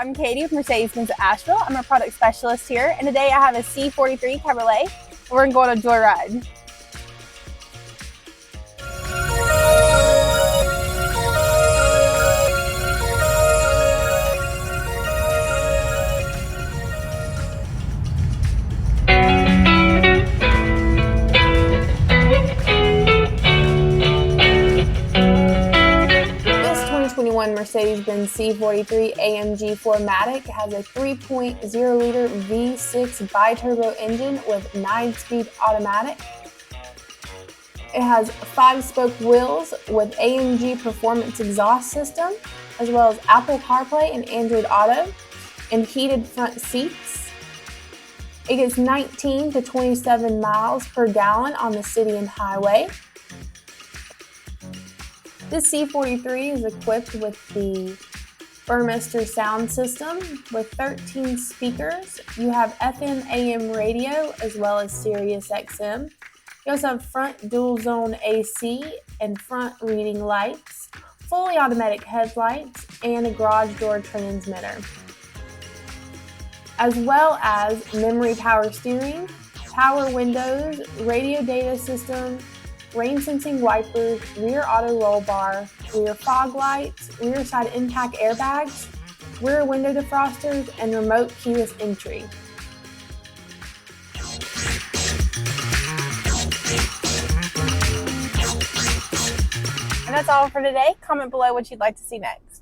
I'm Katie with Mercedes-Benz Asheville. I'm a product specialist here, and today I have a C43 Cabriolet, and we're going on a joyride. This 2021 Mercedes-Benz C43 AMG 4MATIC has a 3.0-liter V6 bi-turbo engine with 9-speed automatic. It has 5-spoke wheels with AMG Performance exhaust system, as well as Apple CarPlay and Android Auto, and heated front seats. It gets 19 to 27 miles per gallon on the city and highway. This C43 is equipped with the Burmester sound system with 13 speakers. You have FM AM radio as well as Sirius XM. You also have front dual zone AC and front reading lights, fully automatic headlights, and a garage door transmitter, as well as memory power steering, power windows, radio data system, rain sensing wipers, rear auto roll bar, rear fog lights, rear side impact airbags, rear window defrosters, and remote keyless entry. And that's all for today. Comment below what you'd like to see next.